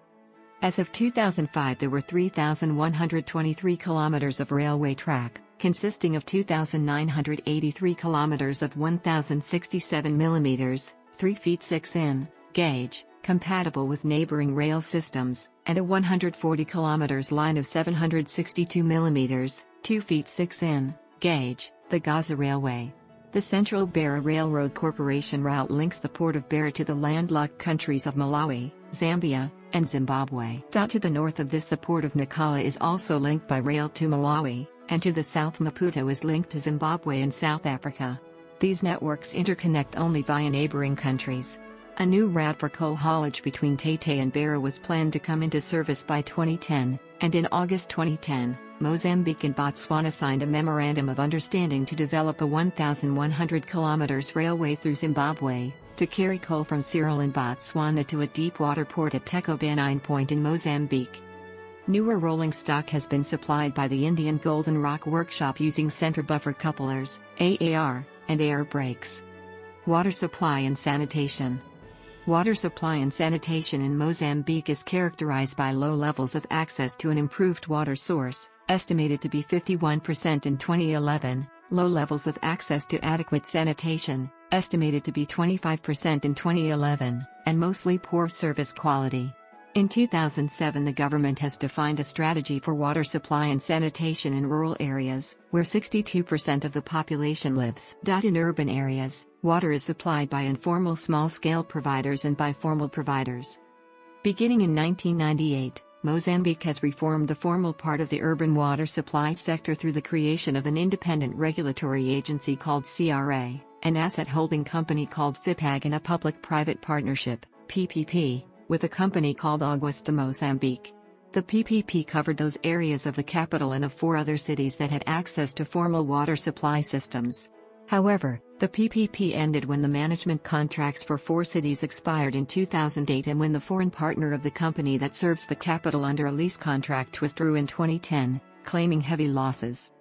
As of 2005 there were 3,123 kilometers of railway track, consisting of 2,983 kilometers of 1,067 millimeters, 3 feet 6 in, gauge, compatible with neighboring rail systems, and a 140 kilometers line of 762 millimeters, 2 feet 6 in, gauge, the Gaza Railway. The Central Beira Railroad Corporation route links the port of Beira to the landlocked countries of Malawi, Zambia, and Zimbabwe. To the north of this the port of Nacala is also linked by rail to Malawi, and to the south Maputo is linked to Zimbabwe and South Africa. These networks interconnect only via neighboring countries. A new route for coal haulage between Tete and Beira was planned to come into service by 2010, and in August 2010, Mozambique and Botswana signed a Memorandum of Understanding to develop a 1,100 kilometers railway through Zimbabwe, to carry coal from Cyril in Botswana to a deep-water port at Tecobanine Point in Mozambique. Newer rolling stock has been supplied by the Indian Golden Rock Workshop using center buffer couplers, AAR, and air brakes. Water supply and sanitation. Water supply and sanitation in Mozambique is characterized by low levels of access to an improved water source, estimated to be 51% in 2011, low levels of access to adequate sanitation, estimated to be 25% in 2011, and mostly poor service quality. In 2007 the government has defined a strategy for water supply and sanitation in rural areas, where 62% of the population lives. In urban areas, water is supplied by informal small-scale providers and by formal providers. Beginning in 1998, Mozambique has reformed the formal part of the urban water supply sector through the creation of an independent regulatory agency called CRA, an asset holding company called FIPAG and a public-private partnership, PPP, with a company called Águas de Moçambique. The PPP covered those areas of the capital and of 4 other cities that had access to formal water supply systems. However, the PPP ended when the management contracts for 4 cities expired in 2008 and when the foreign partner of the company that serves the capital under a lease contract withdrew in 2010, claiming heavy losses.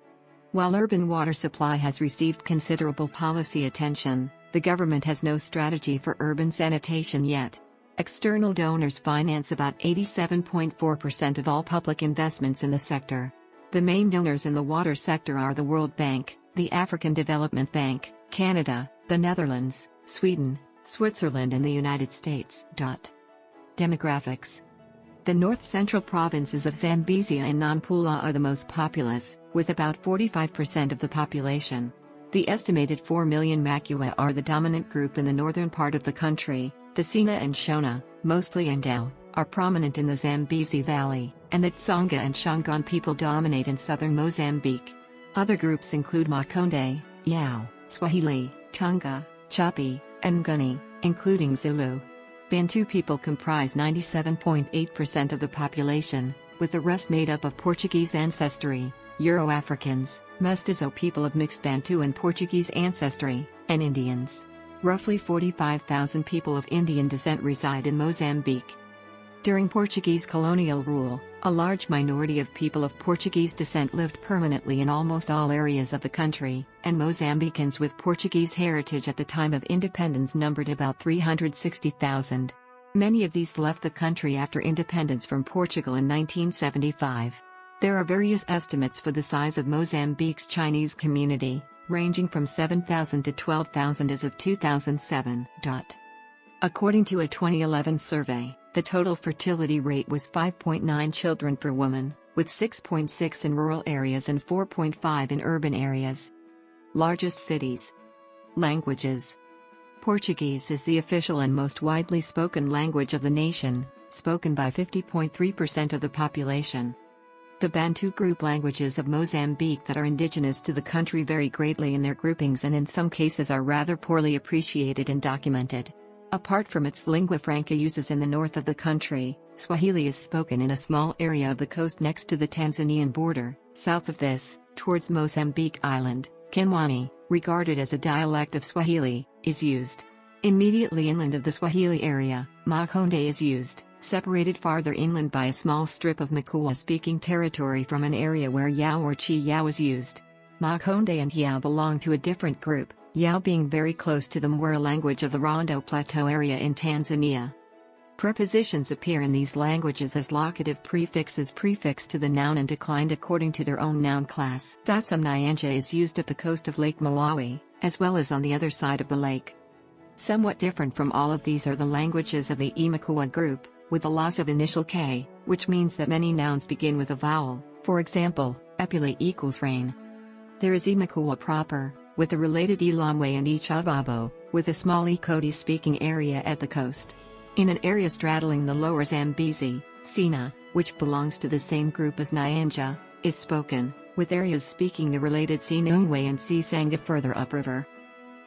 While urban water supply has received considerable policy attention, the government has no strategy for urban sanitation yet. External donors finance about 87.4% of all public investments in the sector. The main donors in the water sector are the World Bank, the African Development Bank, Canada, the Netherlands, Sweden, Switzerland and the United States. Demographics. The north-central provinces of Zambezia and Nampula are the most populous, with about 45% of the population. The estimated 4 million Makua are the dominant group in the northern part of the country. The Sena and Shona, mostly Ndau, are prominent in the Zambezi Valley, and the Tsonga and Shangaan people dominate in southern Mozambique. Other groups include Makonde, Yao, Swahili, Tunga, Chapi, and Nguni, including Zulu. Bantu people comprise 97.8% of the population, with the rest made up of Portuguese ancestry, Euro-Africans, Mestizo people of mixed Bantu and Portuguese ancestry, and Indians. Roughly 45,000 people of Indian descent reside in Mozambique. During Portuguese colonial rule, a large minority of people of Portuguese descent lived permanently in almost all areas of the country, and Mozambicans with Portuguese heritage at the time of independence numbered about 360,000. Many of these left the country after independence from Portugal in 1975. There are various estimates for the size of Mozambique's Chinese community, ranging from 7,000 to 12,000 as of 2007. According to a 2011 survey, the total fertility rate was 5.9 children per woman, with 6.6 in rural areas and 4.5 in urban areas. Largest cities. Languages. Portuguese is the official and most widely spoken language of the nation, spoken by 50.3% of the population. The Bantu group languages of Mozambique that are indigenous to the country vary greatly in their groupings and in some cases are rather poorly appreciated and documented. Apart from its lingua franca uses in the north of the country, Swahili is spoken in a small area of the coast next to the Tanzanian border. South of this, towards Mozambique Island, Kimwani, regarded as a dialect of Swahili, is used. Immediately inland of the Swahili area, Makonde is used, separated farther inland by a small strip of Makua-speaking territory from an area where Yao or Chi-Yao is used. Makonde and Yao belong to a different group, Yao being very close to the Mwera language of the Rondo Plateau area in Tanzania. Prepositions appear in these languages as locative prefixes prefixed to the noun and declined according to their own noun class. Some Nyanja is used at the coast of Lake Malawi, as well as on the other side of the lake. Somewhat different from all of these are the languages of the Imakua group, with the loss of initial K, which means that many nouns begin with a vowel, for example, epule equals rain. There is Imakua proper, with the related Ilamwe and Ichavabo, with a small Ikoti speaking area at the coast. In an area straddling the lower Zambezi, Sina, which belongs to the same group as Nyanja, is spoken, with areas speaking the related Sinungwe and Sisanga further upriver.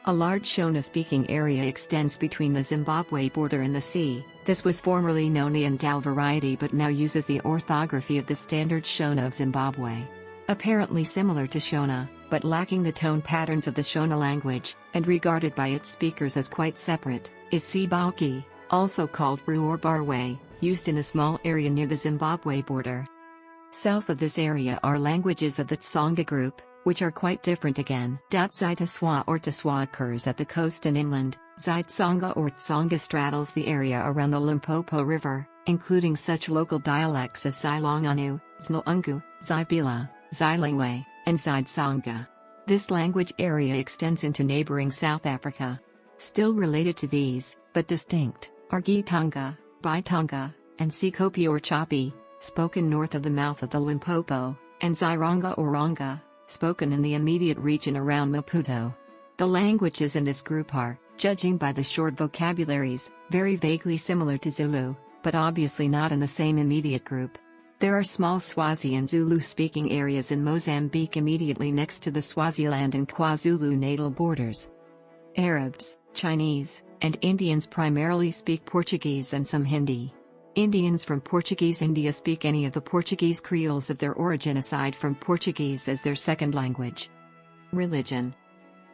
A large Shona-speaking area extends between the Zimbabwe border and the sea. This was formerly known the Ndau variety but now uses the orthography of the standard Shona of Zimbabwe. Apparently similar to Shona, but lacking the tone patterns of the Shona language, and regarded by its speakers as quite separate, is Sibauki, also called Ru or Barwe, used in a small area near the Zimbabwe border. South of this area are languages of the Tsonga group, which are quite different again. Zaitaswa or Taswa occurs at the coast and inland. Tsonga or Tsonga straddles the area around the Limpopo River, including such local dialects as Zilonganu, Znalungu, Zibila, Zilingwe, and Tsonga. This language area extends into neighboring South Africa. Still related to these, but distinct, are Gitonga, Bitonga, and Sikopi or Chopi, spoken north of the mouth of the Limpopo, and Zironga or Ronga, spoken in the immediate region around Maputo. The languages in this group are, judging by the short vocabularies, very vaguely similar to Zulu, but obviously not in the same immediate group. There are small Swazi and Zulu-speaking areas in Mozambique immediately next to the Swaziland and KwaZulu-Natal borders. Arabs, Chinese, and Indians primarily speak Portuguese and some Hindi. Indians from Portuguese India speak any of the Portuguese creoles of their origin aside from Portuguese as their second language. Religion.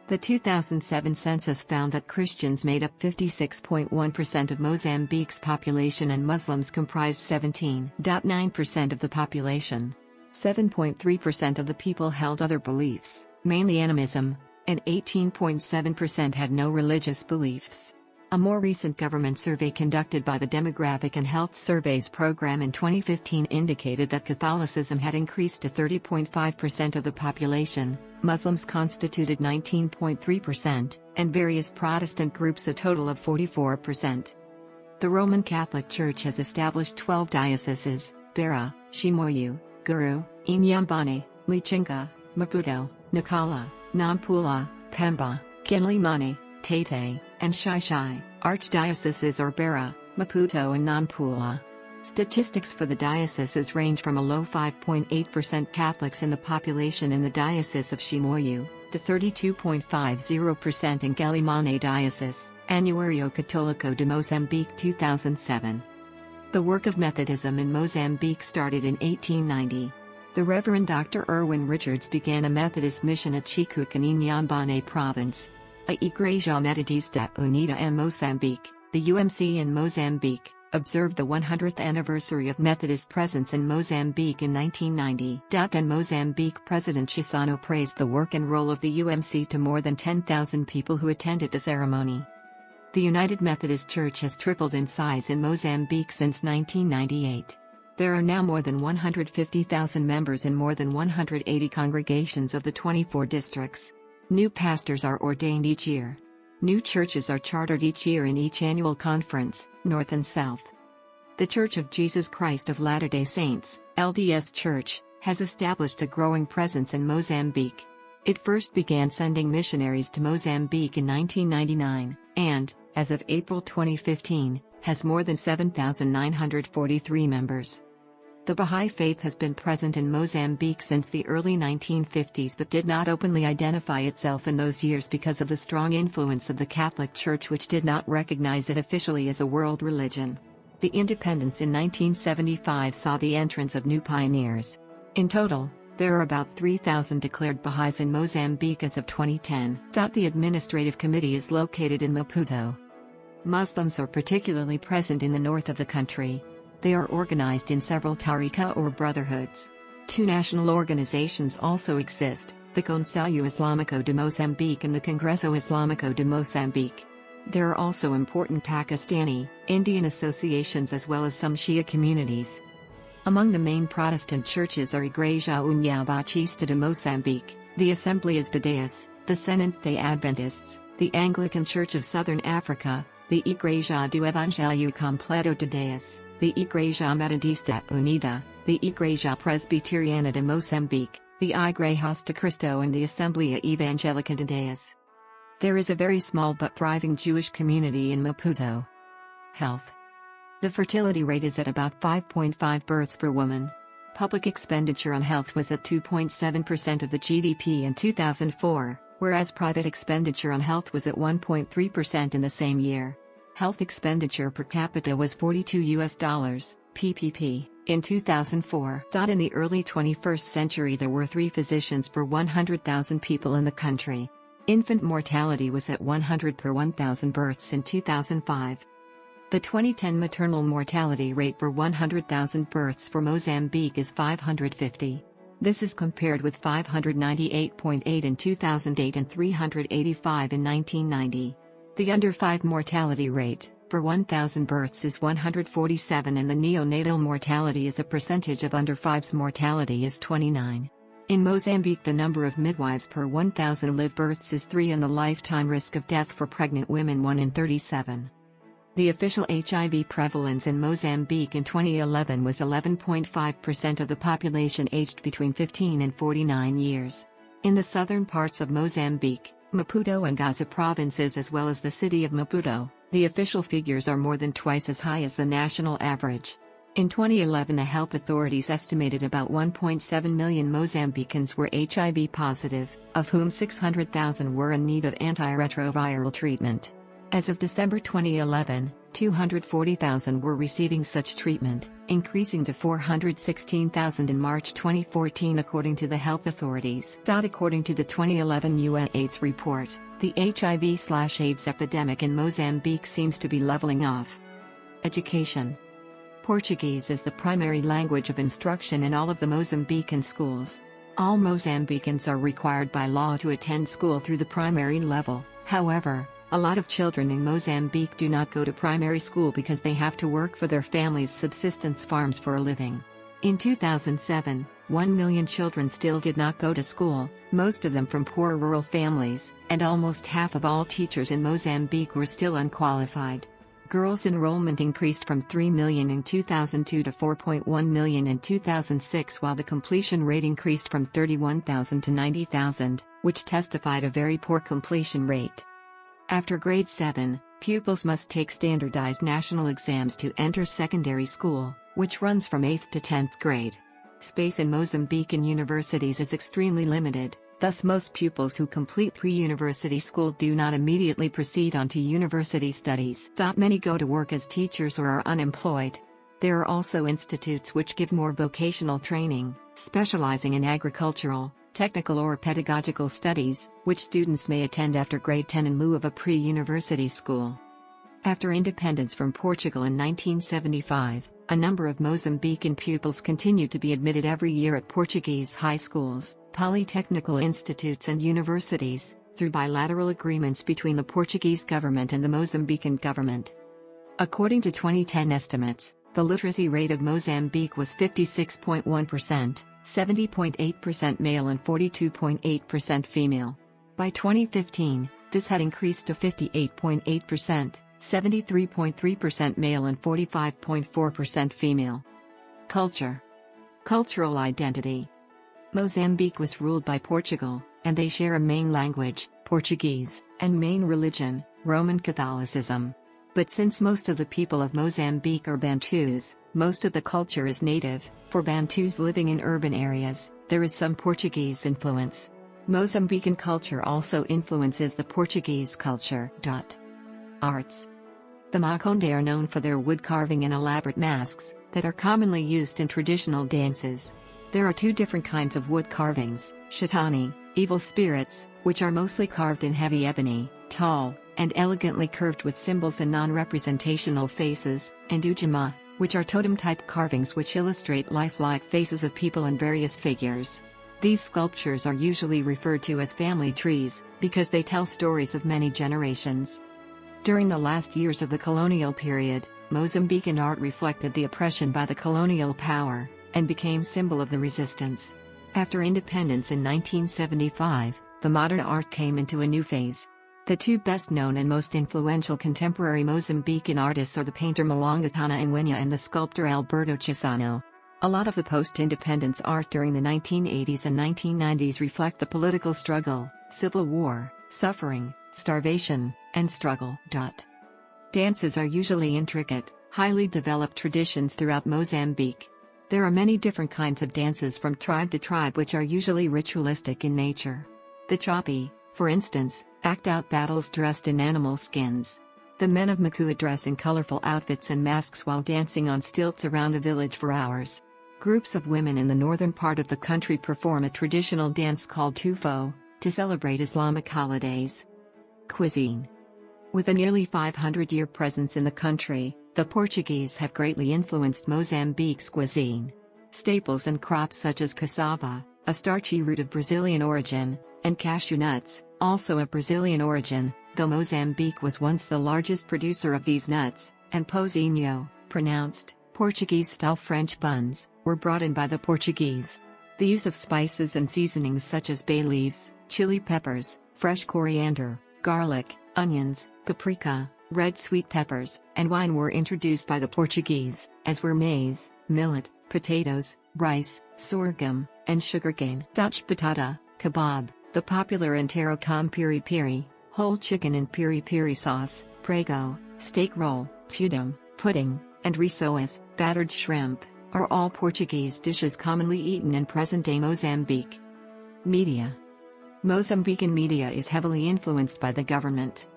The 2007 census found that Christians made up 56.1% of Mozambique's population and Muslims comprised 17.9% of the population. 7.3% of the people held other beliefs, mainly animism, and 18.7% had no religious beliefs. A more recent government survey conducted by the Demographic and Health Surveys Program in 2015 indicated that Catholicism had increased to 30.5% of the population, Muslims constituted 19.3%, and various Protestant groups a total of 44%. The Roman Catholic Church has established 12 dioceses: Beira, Chimoio, Guru, Inhambane, Lichinga, Maputo, Nacala, Nampula, Pemba, Kinlimani, Tete, and Xai-Xai. Archdioceses are Beira, Maputo and Nampula. Statistics for the dioceses range from a low 5.8% Catholics in the population in the Diocese of Chimoio, to 32.50% in Quelimane Diocese, Anuario Católico de Mozambique 2007. The work of Methodism in Mozambique started in 1890. The Reverend Dr. Irwin Richards began a Methodist mission at Chikuk in Inhambane Province. A Igreja Metodista Unida em Moçambique, the UMC in Mozambique, observed the 100th anniversary of Methodist presence in Mozambique in 1990. And Mozambique President Chissano praised the work and role of the UMC to more than 10,000 people who attended the ceremony. The United Methodist Church has tripled in size in Mozambique since 1998. There are now more than 150,000 members in more than 180 congregations of the 24 districts. New pastors are ordained each year. New churches are chartered each year in each annual conference, North and South. The Church of Jesus Christ of Latter-day Saints, LDS Church, has established a growing presence in Mozambique. It first began sending missionaries to Mozambique in 1999, and, as of April 2015, has more than 7,943 members. The Bahá'í Faith has been present in Mozambique since the early 1950s but did not openly identify itself in those years because of the strong influence of the Catholic Church, which did not recognize it officially as a world religion. The independence in 1975 saw the entrance of new pioneers. In total, there are about 3,000 declared Baha'is in Mozambique as of 2010. The administrative committee is located in Maputo. Muslims are particularly present in the north of the country. They are organized in several tariqa or brotherhoods. Two national organizations also exist, the Conselho Islâmico de Moçambique and the Congresso Islâmico de Moçambique. There are also important Pakistani, Indian associations as well as some Shia communities. Among the main Protestant churches are Igreja União Batista de Moçambique, the Assembleias de Deus, the Seventh-day Adventists, the Anglican Church of Southern Africa, the Igreja do Evangelho Completo de Deus, the Igreja Metodista Unida, the Igreja Presbiteriana de Moçambique, the Igrejas de Cristo and the Assembleia Evangélica de Deus. There is a very small but thriving Jewish community in Maputo. Health. The fertility rate is at about 5.5 births per woman. Public expenditure on health was at 2.7% of the GDP in 2004, whereas private expenditure on health was at 1.3% in the same year. Health expenditure per capita was $42 PPP in 2004. In the early 21st century there were 3 physicians per 100,000 people in the country. Infant mortality was at 100 per 1,000 births in 2005. The 2010 maternal mortality rate per 100,000 births for Mozambique is 550. This is compared with 598.8 in 2008 and 385 in 1990. The under 5 mortality rate, per 1,000 births is 147 and the neonatal mortality as a percentage of under 5's mortality is 29. In Mozambique the number of midwives per 1,000 live births is 3 and the lifetime risk of death for pregnant women 1 in 37. The official HIV prevalence in Mozambique in 2011 was 11.5% of the population aged between 15 and 49 years. In the southern parts of Mozambique, Maputo and Gaza provinces as well as the city of Maputo, the official figures are more than twice as high as the national average. In 2011 the health authorities estimated about 1.7 million Mozambicans were HIV positive, of whom 600,000 were in need of antiretroviral treatment. As of December 2011, 240,000 were receiving such treatment, increasing to 416,000 in March 2014 according to the health authorities. According to the 2011 UN AIDS report, the HIV/AIDS epidemic in Mozambique seems to be leveling off. Education. Portuguese is the primary language of instruction in all of the Mozambican schools. All Mozambicans are required by law to attend school through the primary level. However, a lot of children in Mozambique do not go to primary school because they have to work for their families' subsistence farms for a living. In 2007, 1 million children still did not go to school, most of them from poor rural families, and almost half of all teachers in Mozambique were still unqualified. Girls' enrollment increased from 3 million in 2002 to 4.1 million in 2006 while the completion rate increased from 31,000 to 90,000, which testified a very poor completion rate. After grade 7, pupils must take standardized national exams to enter secondary school, which runs from 8th to 10th grade. Space in Mozambican universities is extremely limited, thus most pupils who complete pre-university school do not immediately proceed on to university studies. Many go to work as teachers or are unemployed. There are also institutes which give more vocational training, specializing in agricultural, technical or pedagogical studies, which students may attend after grade 10 in lieu of a pre-university school. After independence from Portugal in 1975, a number of Mozambican pupils continued to be admitted every year at Portuguese high schools, polytechnical institutes and universities, through bilateral agreements between the Portuguese government and the Mozambican government. According to 2010 estimates, the literacy rate of Mozambique was 56.1%. 70.8% male and 42.8% female. By 2015, this had increased to 58.8%, 73.3% male and 45.4% female. Culture. Cultural identity. Mozambique was ruled by Portugal, and they share a main language, Portuguese, and main religion, Roman Catholicism. But since most of the people of Mozambique are Bantus, most of the culture is native. For Bantus living in urban areas, there is some Portuguese influence. Mozambican culture also influences the Portuguese culture. Arts. The Makonde are known for their wood carving and elaborate masks that are commonly used in traditional dances. There are two different kinds of wood carvings: Shetani, evil spirits, which are mostly carved in heavy ebony, tall, and elegantly curved with symbols and non-representational faces, and Ujima, which are totem-type carvings which illustrate lifelike faces of people and various figures. These sculptures are usually referred to as family trees, because they tell stories of many generations. During the last years of the colonial period, Mozambican art reflected the oppression by the colonial power, and became symbol of the resistance. After independence in 1975, the modern art came into a new phase. The two best-known and most influential contemporary Mozambican artists are the painter Malongatana Ngwenya and the sculptor Alberto Chissano. A lot of the post-independence art during the 1980s and 1990s reflect the political struggle, civil war, suffering, starvation, and struggle. Dances are usually intricate, highly developed traditions throughout Mozambique. There are many different kinds of dances from tribe to tribe which are usually ritualistic in nature. The Chopi, for instance, act out battles dressed in animal skins. The men of Makua dress in colorful outfits and masks while dancing on stilts around the village for hours. Groups of women in the northern part of the country perform a traditional dance called Tufo, to celebrate Islamic holidays. Cuisine. With a nearly 500-year presence in the country, the Portuguese have greatly influenced Mozambique's cuisine. Staples and crops such as cassava, a starchy root of Brazilian origin, and cashew nuts, also of Brazilian origin, though Mozambique was once the largest producer of these nuts, and pozinho, pronounced Portuguese-style French buns, were brought in by the Portuguese. The use of spices and seasonings such as bay leaves, chili peppers, fresh coriander, garlic, onions, paprika, red sweet peppers, and wine were introduced by the Portuguese, as were maize, millet, potatoes, rice, sorghum, and sugarcane. Dutch patata, kebab, the popular Intero com piri-piri, whole chicken and piri-piri sauce, prego, steak roll, pudding, and rissoas, battered shrimp, are all Portuguese dishes commonly eaten in present-day Mozambique. Media. Mozambican media is heavily influenced by the government.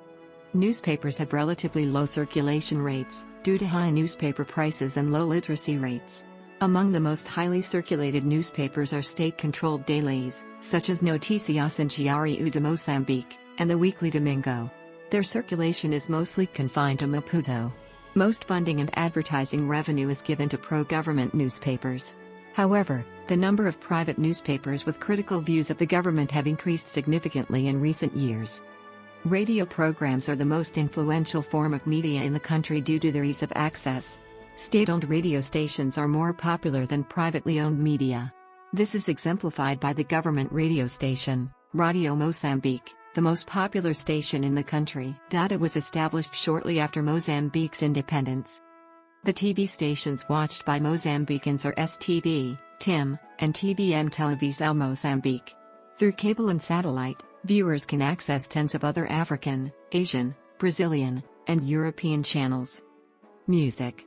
Newspapers have relatively low circulation rates, due to high newspaper prices and low literacy rates. Among the most highly circulated newspapers are state-controlled dailies, such as Noticias and Diário de Moçambique, and the Weekly Domingo. Their circulation is mostly confined to Maputo. Most funding and advertising revenue is given to pro-government newspapers. However, the number of private newspapers with critical views of the government have increased significantly in recent years. Radio programs are the most influential form of media in the country due to their ease of access. State-owned radio stations are more popular than privately owned media. This is exemplified by the government radio station, Radio Mozambique, the most popular station in the country. It was established shortly after Mozambique's independence. The TV stations watched by Mozambicans are STV, TIM, and TVM Televisão Moçambique. Through cable and satellite, viewers can access tens of other African, Asian, Brazilian, and European channels. Music.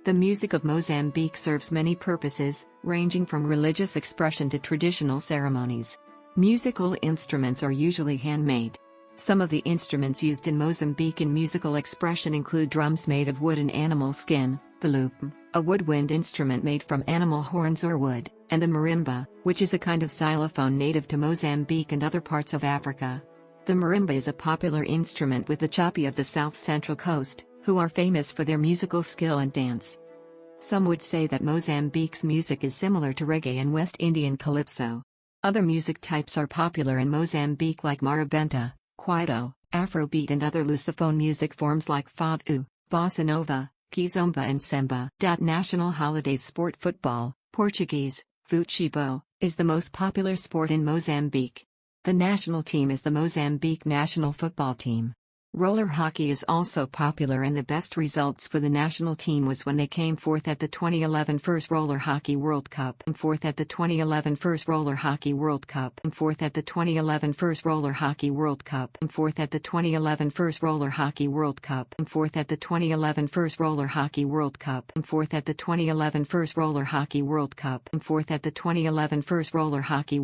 The music of Mozambique serves many purposes, ranging from religious expression to traditional ceremonies. Musical instruments are usually handmade. Some of the instruments used in Mozambican musical expression include drums made of wood and animal skin, the lute, a woodwind instrument made from animal horns or wood, and the marimba, which is a kind of xylophone native to Mozambique and other parts of Africa. The marimba is a popular instrument with the Chopi of the south-central coast, who are famous for their musical skill and dance. Some would say that Mozambique's music is similar to reggae and West Indian calypso. Other music types are popular in Mozambique like marabenta, kwaito, Afrobeat and other lusophone music forms like fado, bossa nova, kizomba and semba. National holidays. Sport. Football, Portuguese, futebol, is the most popular sport in Mozambique. The national team is the Mozambique national football team. Roller hockey is also popular, and the best results for the national team was when they came fourth at the 2011 First Roller Hockey World Cup, and fourth at the 2011 First Roller Hockey World Cup, and fourth at the 2011 First Roller Hockey World Cup, and fourth at the 2011 First Roller Hockey World Cup, and fourth at the 2011 First Roller Hockey World Cup, and fourth at the 2011 First Roller Hockey World Cup, and fourth at the 2011 First Roller Hockey